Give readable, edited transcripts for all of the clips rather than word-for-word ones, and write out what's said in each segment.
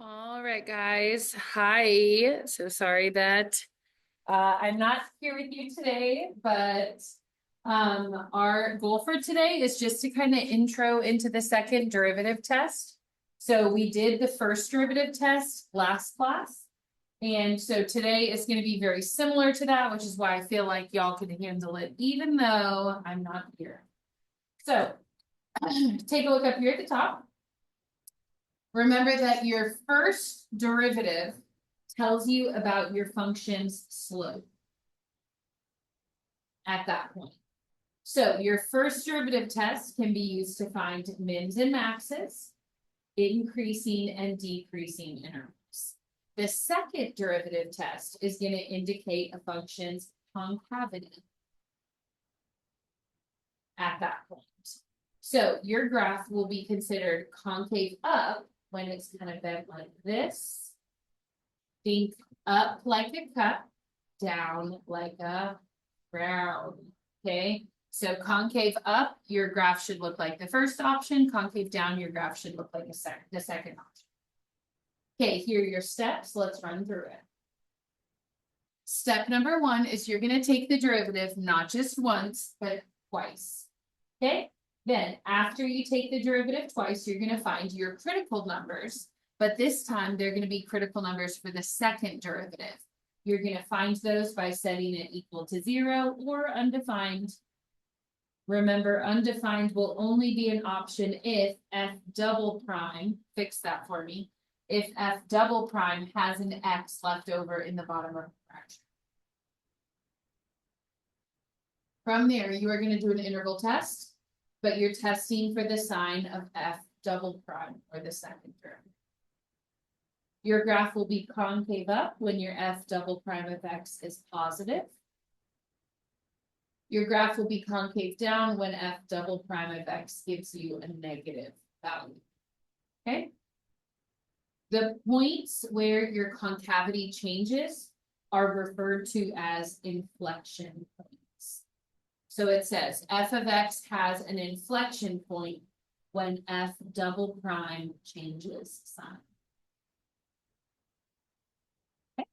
All right, guys. Hi. So sorry that I'm not here with you today, but our goal for today is just to kind of intro into the second derivative test. So we did the first derivative test last class. And so today is going to be very similar to that, which is why I feel like y'all can handle it, even though I'm not here. So take a look up here at the top. Remember that your first derivative tells you about your function's slope at that point. So your first derivative test can be used to find mins and maxes, increasing and decreasing intervals. The second derivative test is going to indicate a function's concavity at that point. So your graph will be considered concave up when it's kind of bent like this. Think up like a cup, down like a round. Okay, so concave up, your graph should look like the first option. Concave down, your graph should look like the second option. Okay, here are your steps. Let's run through it. Step number one is you're going to take the derivative not just once, but twice. Okay, then after you take the derivative twice, you're going to find your critical numbers, but this time they're going to be critical numbers for the second derivative. You're going to find those by setting it equal to 0 or undefined. Remember, undefined will only be an option if f double prime, fix that for me, if f double prime has an x left over in the bottom of the fraction. From there, you are going to do an interval test, but you're testing for the sign of f double prime, or the second term. Your graph will be concave up when your f double prime of x is positive. Your graph will be concave down when f double prime of x gives you a negative value. Okay? The points where your concavity changes are referred to as inflection points. So it says f of x has an inflection point when f double prime changes sign. Okay.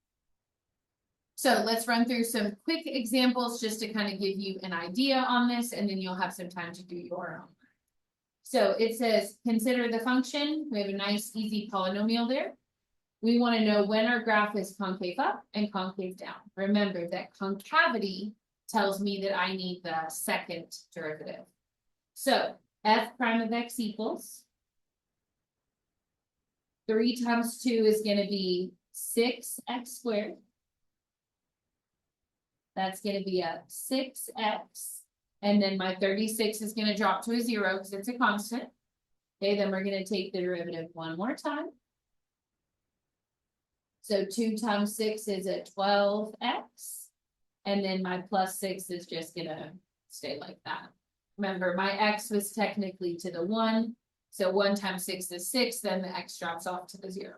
So let's run through some quick examples just to kind of give you an idea on this, and then you'll have some time to do your own. So it says, consider the function. We have a nice, easy polynomial there. We want to know when our graph is concave up and concave down. Remember that concavity tells me that I need the second derivative. So f prime of x equals 3 times 2 is going to be 6x squared. That's going to be a 6x. And then my 36 is going to drop to a 0 because it's a constant. Okay, then we're going to take the derivative one more time. So 2 times 6 is a 12x. And then my plus 6 is just going to stay like that. Remember, my x was technically to the 1. So 1 times 6 is 6. Then the x drops off to the 0.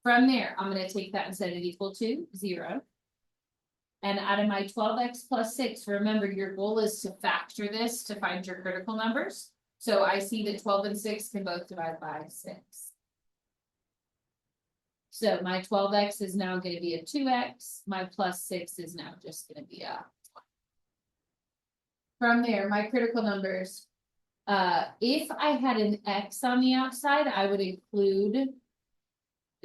From there, I'm going to take that and set it equal to 0. And out of my 12x plus 6, remember, your goal is to factor this to find your critical numbers. So I see that 12 and 6 can both divide by 6. So my 12x is now going to be a 2x. My plus 6 is now just going to be a 1. From there, my critical numbers. If I had an x on the outside, I would include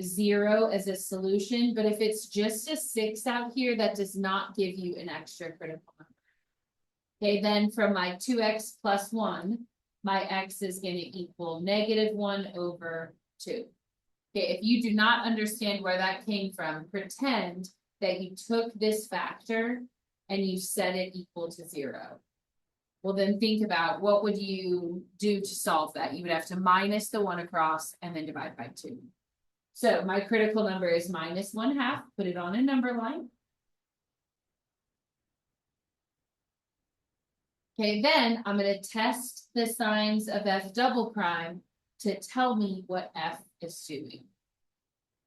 0 as a solution. But if it's just a 6 out here, that does not give you an extra critical number. Okay, then from my 2x plus 1, my x is going to equal -1 over 2. Okay, if you do not understand where that came from, pretend that you took this factor and you set it equal to 0. Well, then think about what would you do to solve that? You would have to minus the 1 across and then divide by 2. So my critical number is -1/2. Put it on a number line. Okay, then I'm going to test the signs of f double prime to tell me what f is doing.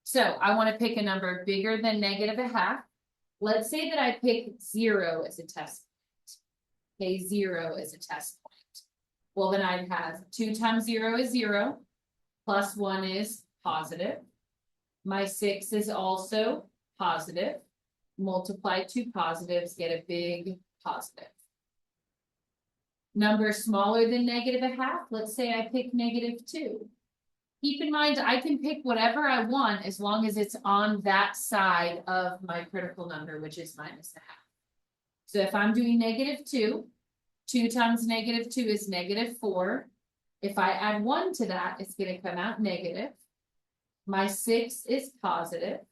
So I want to pick a number bigger than -1/2. Let's say that I pick 0 as a test point. Okay, 0 as a test point. Well, then I'd have 2 times 0 is 0, plus 1 is positive. My 6 is also positive. Multiply two positives, get a big positive. Number smaller than -0.5, let's say I pick -2. Keep in mind, I can pick whatever I want as long as it's on that side of my critical number, which is -0.5. So if I'm doing -2, 2 times -2 is -4. If I add 1 to that, it's going to come out negative. My 6 is positive.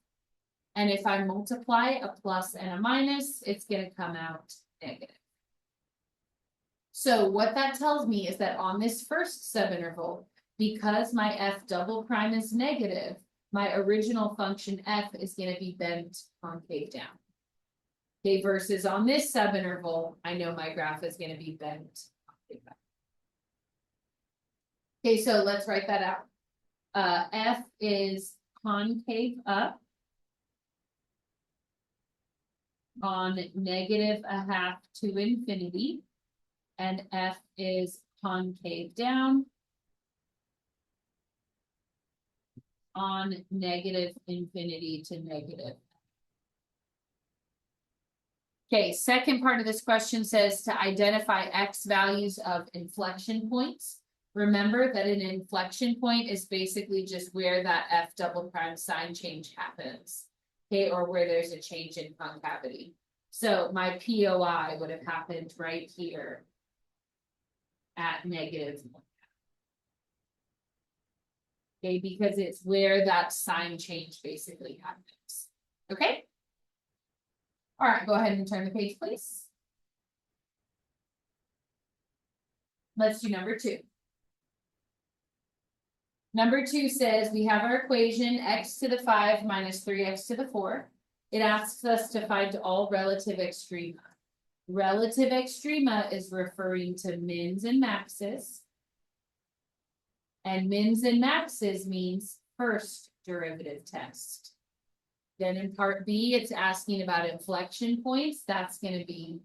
And if I multiply a plus and a minus, it's going to come out negative. So what that tells me is that on this first subinterval, because my f double prime is negative, my original function f is going to be bent concave down. Okay, versus on this subinterval, I know my graph is going to be bent concave up. Okay, so let's write that out. F is concave up on -0.5 to infinity, and f is concave down on -infinity to negative. Okay, second part of this question says to identify x values of inflection points. Remember that an inflection point is basically just where that f double prime sign change happens. Okay, or where there's a change in concavity. So my POI would have happened right here at -1. Okay, because it's where that sign change basically happens. Okay? All right, go ahead and turn the page, please. Let's do number 2. Number 2 says we have our equation x to the 5 minus 3x to the 4. It asks us to find all relative extrema. Relative extrema is referring to mins and maxes. And mins and maxes means first derivative test. Then in part B, it's asking about inflection points. That's going to be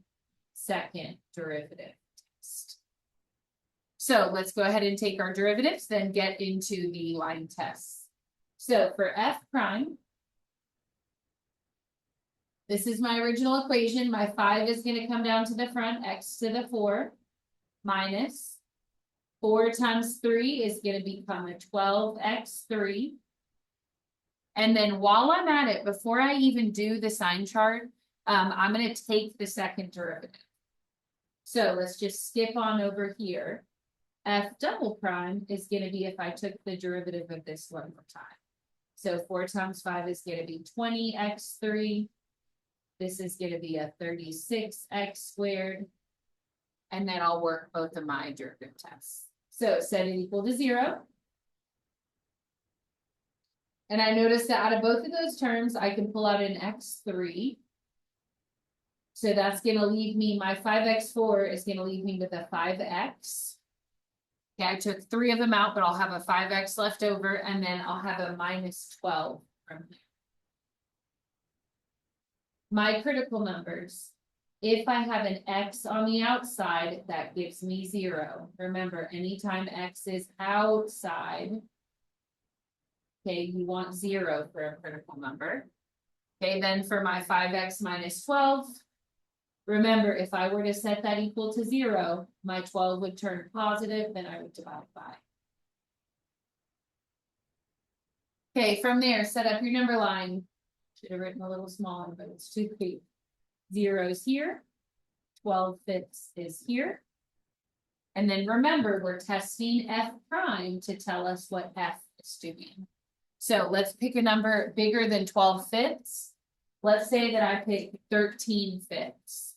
second derivative test. So let's go ahead and take our derivatives, then get into the line tests. So for f prime, this is my original equation. My 5 is going to come down to the front, x to the 4 minus 4 times 3 is going to become a 12x3. And then while I'm at it, before I even do the sign chart, I'm going to take the second derivative. So let's just skip on over here. F double prime is going to be if I took the derivative of this one more time. So 4 times 5 is going to be 20x3. This is going to be a 36x squared. And then I'll work both of my derivative tests. So set it equal to 0. And I noticed that out of both of those terms, I can pull out an x3. So that's going to leave me, my 5x4 is going to leave me with a 5x. Okay, I took 3 of them out, but I'll have a 5x left over, and then I'll have a minus 12 from there. My critical numbers. If I have an x on the outside, that gives me 0. Remember, anytime x is outside, okay, you want 0 for a critical number. Okay, then for my 5x minus 12, remember, if I were to set that equal to 0, my 12 would turn positive, then I would divide by. Okay, from there, set up your number line. Should have written a little smaller, but it's too big. 0's here, 12/5 is here. And then remember, we're testing f prime to tell us what f is doing. So let's pick a number bigger than 12/5. Let's say that I pick 13/5.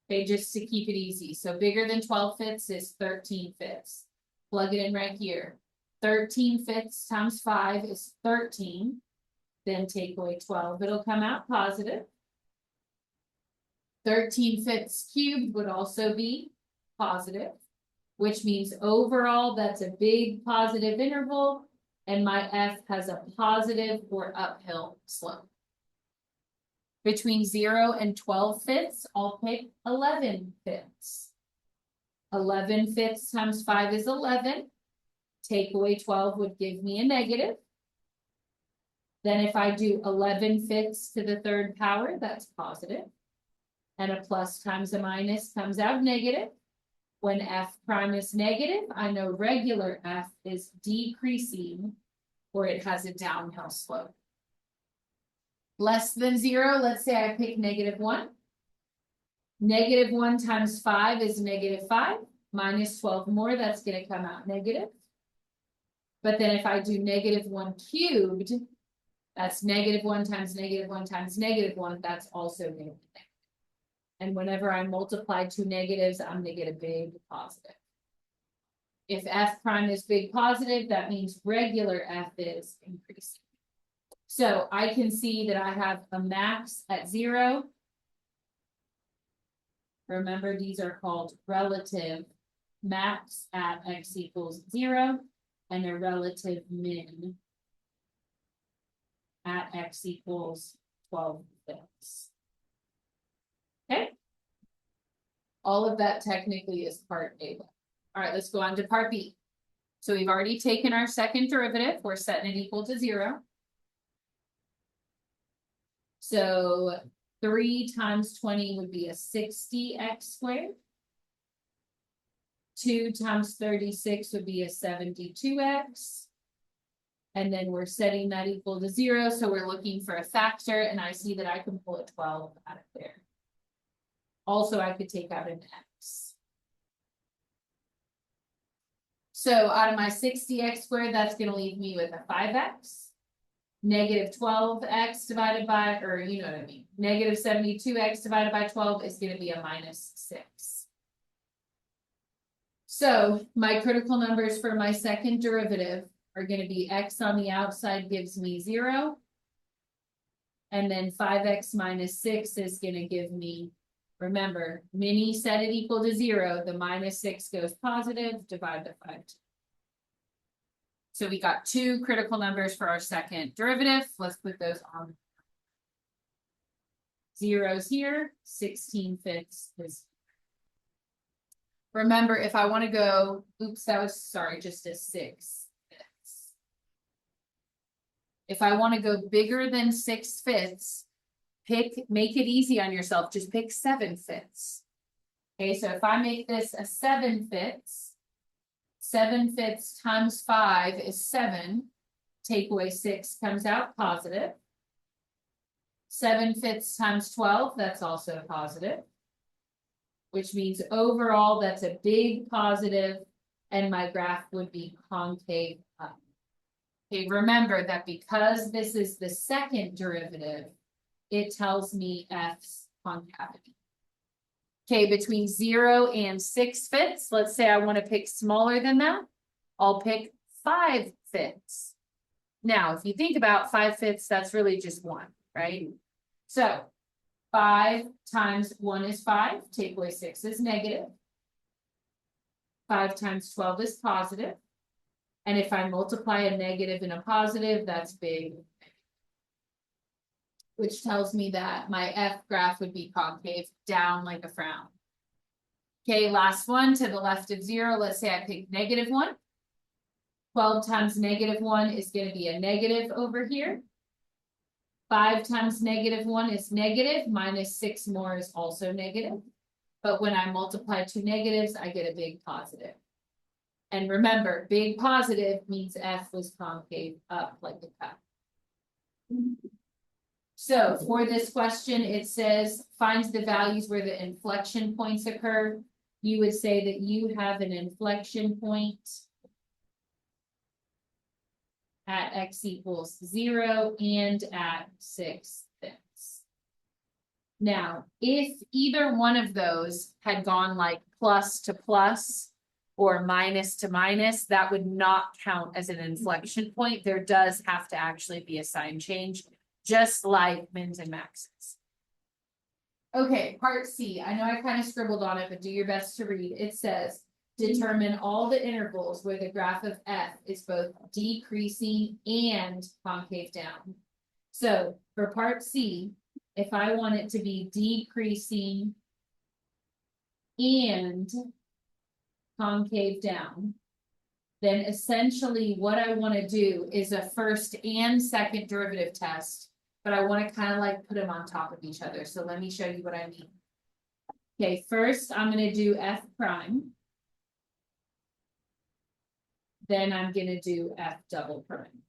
Okay, just to keep it easy. So bigger than 12/5 is 13/5. Plug it in right here. 13/5 times 5 is 13. Then take away 12. It'll come out positive. 13/5 cubed would also be positive, which means overall that's a big positive interval, and my f has a positive or uphill slope. Between 0 and 12/5, I'll pick 11/5. 11/5 times 5 is 11. Take away 12 would give me a negative. Then if I do 11/5 to the third power, that's positive. And a plus times a minus comes out negative. When f prime is negative, I know regular f is decreasing, or it has a downhill slope. Less than 0, let's say I pick -1. -1 times 5 is -5. Minus 12 more, that's going to come out negative. But then if I do -1 cubed, that's -1 times -1 times -1, that's also going to be negative. And whenever I multiply two negatives, I'm going to get a big positive. If f prime is big positive, that means regular f is increasing. So I can see that I have a max at 0. Remember, these are called relative max at x equals 0 and a relative min at x equals 12/5. Okay. All of that technically is part A. All right, let's go on to part B. So we've already taken our second derivative. We're setting it equal to 0. So 3 times 20 would be a 60x squared. 2 times 36 would be a 72x. And then we're setting that equal to 0. So we're looking for a factor, and I see that I can pull a 12 out of there. Also, I could take out an x. So out of my 60x squared, that's going to leave me with a 5x. -12x divided by, or you know what I mean, -72x divided by 12 is going to be a -6. So my critical numbers for my second derivative are going to be x on the outside gives me 0. And then 5x minus 6 is going to give me, remember, mini set it equal to 0. The -6 goes positive, divide by 5. So we got two critical numbers for our second derivative. Let's put those on. Zeros here, 16/5 is. Remember, if I want to go, oops, that was, sorry, just a 6/5. If I want to go bigger than 6/5, make it easy on yourself, just pick 7/5. Okay, so if I make this a 7/5, 7/5 times 5 is 7. Take away 6 comes out positive. 7/5 times 12, that's also positive. Which means overall, that's a big positive, and my graph would be concave up. Okay, remember that because this is the second derivative, it tells me f's concavity. Okay, between 0 and 6/5, let's say I want to pick smaller than that, I'll pick 5/5. Now, if you think about 5/5, that's really just 1, right? So 5 times 1 is 5, take away 6 is negative. 5 times 12 is positive. And if I multiply a negative and a positive, that's big. Which tells me that my F graph would be concave down like a frown. Okay, last one to the left of 0. Let's say I pick -1. 12 times -1 is going to be a negative over here. 5 times -1 is negative, minus 6 more is also negative. But when I multiply two negatives, I get a big positive. And remember, big positive means F was concave up like a cup. So for this question, it says, finds the values where the inflection points occur. You would say that you have an inflection point at x equals 0 and at 6/5. Now, if either one of those had gone like plus to plus or minus to minus, that would not count as an inflection point. There does have to actually be a sign change, just like mins and maxes. Okay, part C. I know I kind of scribbled on it, but do your best to read. It says, determine all the intervals where the graph of f is both decreasing and concave down. So for part C, if I want it to be decreasing and concave down, then essentially what I want to do is a first and second derivative test, but I want to kind of like put them on top of each other. So let me show you what I mean. Okay, first I'm going to do f prime. Then I'm going to do f double prime.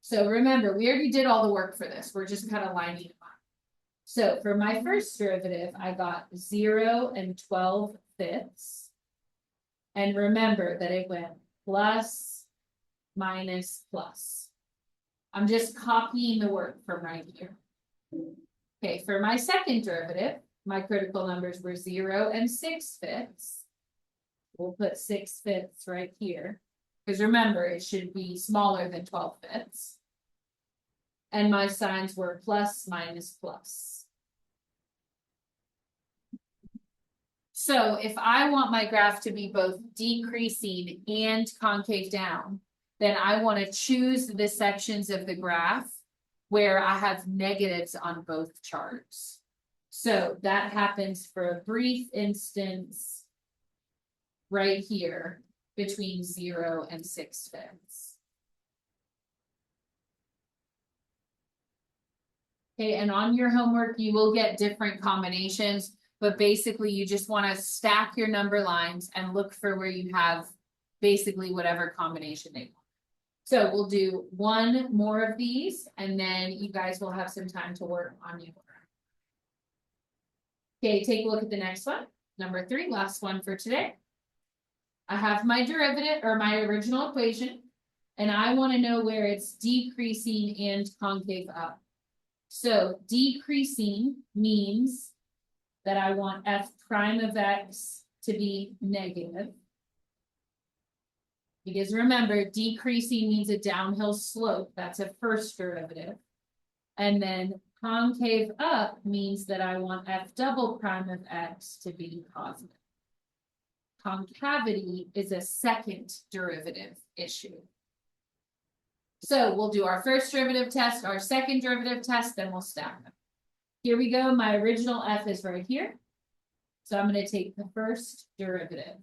So remember, we already did all the work for this. We're just kind of lining them up. So for my first derivative, I got 0 and 12/5. And remember that it went plus, minus, plus. I'm just copying the work from right here. Okay, for my second derivative, my critical numbers were 0 and 6/5. We'll put 6/5 right here. Because remember, it should be smaller than 12/5. And my signs were plus, minus, plus. So if I want my graph to be both decreasing and concave down, then I want to choose the sections of the graph where I have negatives on both charts. So that happens for a brief instance right here between 0 and 6/5. Okay, and on your homework, you will get different combinations. But basically, you just want to stack your number lines and look for where you have basically whatever combination they want. So we'll do one more of these, and then you guys will have some time to work on your. Okay, take a look at the next one. Number 3, last one for today. I have my derivative or my original equation, and I want to know where it's decreasing and concave up. So decreasing means that I want f prime of x to be negative. Because remember, decreasing means a downhill slope. That's a first derivative. And then concave up means that I want f double prime of x to be positive. Concavity is a second derivative issue. So we'll do our first derivative test, our second derivative test, then we'll stack them. Here we go. My original f is right here. So I'm going to take the first derivative.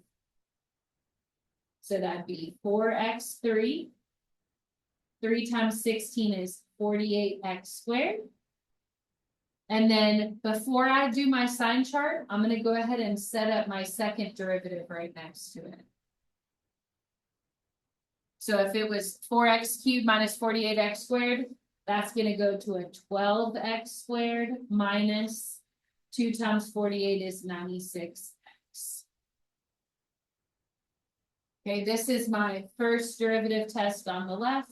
So that'd be 4x3. 3 times 16 is 48x squared. And then before I do my sign chart, I'm going to go ahead and set up my second derivative right next to it. So if it was 4x cubed minus 48x squared, that's going to go to a 12x squared minus 2 times 48 is 96x. Okay, this is my first derivative test on the left.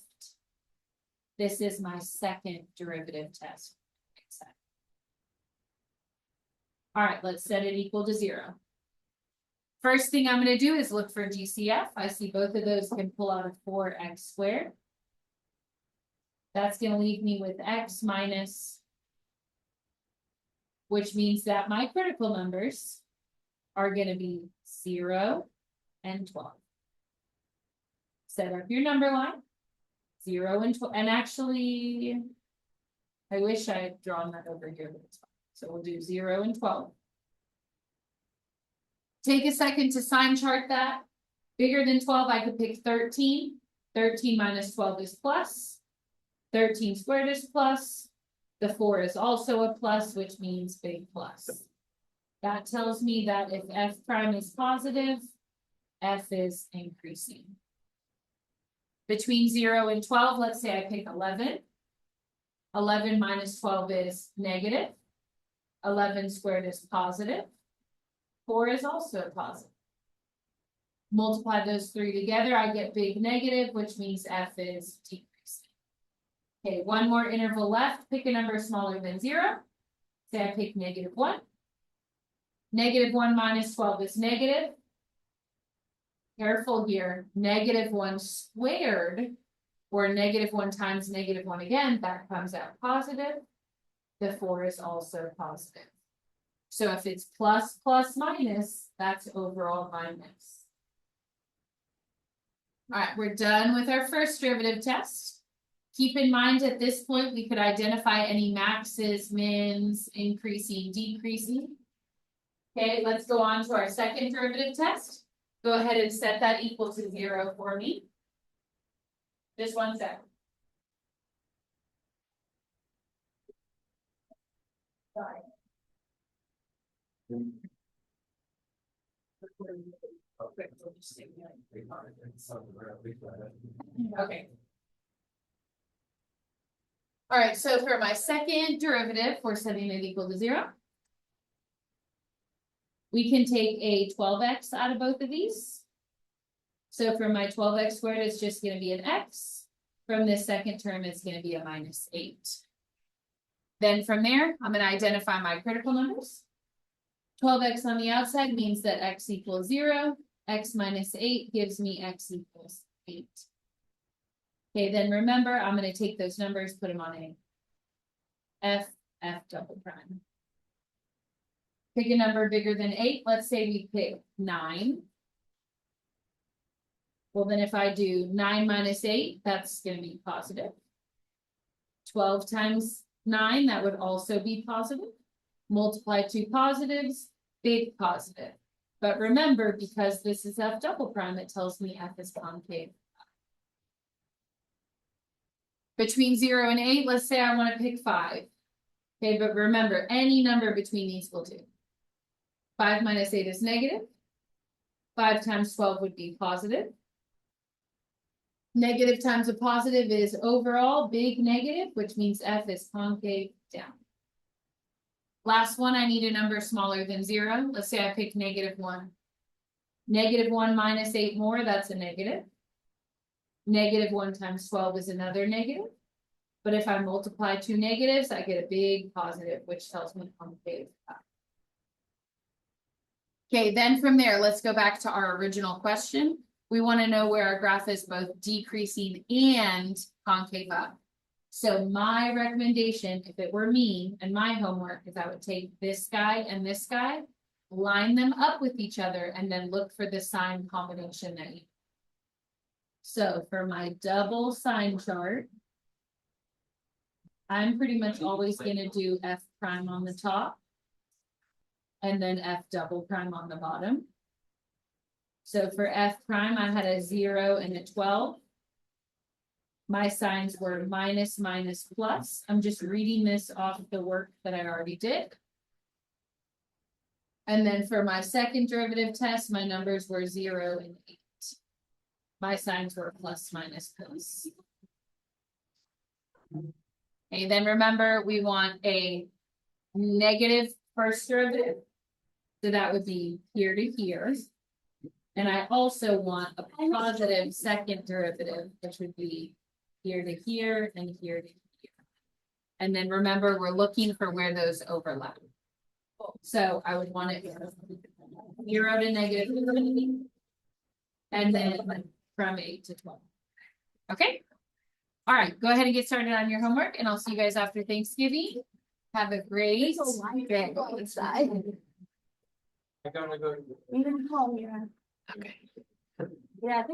This is my second derivative test. All right, let's set it equal to 0. First thing I'm going to do is look for GCF. I see both of those can pull out a 4x squared. That's going to leave me with x minus, which means that my critical numbers are going to be 0 and 12. Set up your number line, 0 and 12. And actually, I wish I had drawn that over here, but it's fine. So we'll do 0 and 12. Take a second to sign chart that. Bigger than 12, I could pick 13. 13 minus 12 is plus. 13 squared is plus. The 4 is also a plus, which means big plus. That tells me that if f prime is positive, f is increasing. Between 0 and 12, let's say I pick 11. 11 minus 12 is negative. 11 squared is positive. 4 is also positive. Multiply those 3 together, I get big negative, which means f is decreasing. Okay, one more interval left. Pick a number smaller than 0. Say I pick -1. -1 minus 12 is negative. Careful here. -1 squared, or -1 times -1 again, that comes out positive. The 4 is also positive. So if it's plus, plus, minus, that's overall minus. All right, we're done with our first derivative test. Keep in mind at this point, we could identify any maxes, mins, increasing, decreasing. Okay, let's go on to our second derivative test. Go ahead and set that equal to 0 for me. Just 1 sec. Okay. All right, so for my second derivative, we're setting it equal to 0. We can take a 12x out of both of these. So for my 12x squared, it's just going to be an x. From this second term, it's going to be a -8. Then from there, I'm going to identify my critical numbers. 12x on the outside means that x equals 0. X minus 8 gives me x equals 8. Okay, then remember, I'm going to take those numbers, put them on a f double prime. Pick a number bigger than 8. Let's say we pick 9. Well, then if I do 9 minus 8, that's going to be positive. 12 times 9, that would also be positive. Multiply two positives, big positive. But remember, because this is f double prime, it tells me f is concave. Between 0 and 8, let's say I want to pick 5. Okay, but remember, any number between these will do. 5 minus 8 is negative. 5 times 12 would be positive. Negative times a positive is overall big negative, which means f is concave down. Last one, I need a number smaller than 0. Let's say I pick -1. -1 minus 8 more, that's a negative. -1 times 12 is another negative. But if I multiply two negatives, I get a big positive, which tells me concave up. Okay, then from there, let's go back to our original question. We want to know where our graph is both decreasing and concave up. So my recommendation, if it were me and my homework, is I would take this guy and this guy, line them up with each other, and then look for the sign combination that you. So for my double sign chart, I'm pretty much always going to do f prime on the top and then f double prime on the bottom. So for f prime, I had a 0 and a 12. My signs were minus, minus, plus. I'm just reading this off of the work that I already did. And then for my second derivative test, my numbers were 0 and 8. My signs were plus, minus, plus. Okay, then remember, we want a negative first derivative. So that would be here to here. And I also want a positive second derivative, which would be here to here and here to here. And then remember, we're looking for where those overlap. So I would want it 0 to negative 3, and then from 8 to 12. Okay. All right, go ahead and get started on your homework, and I'll see you guys after Thanksgiving. Have a great day. Inside. I gotta go. You're gonna call me. Okay. Yeah.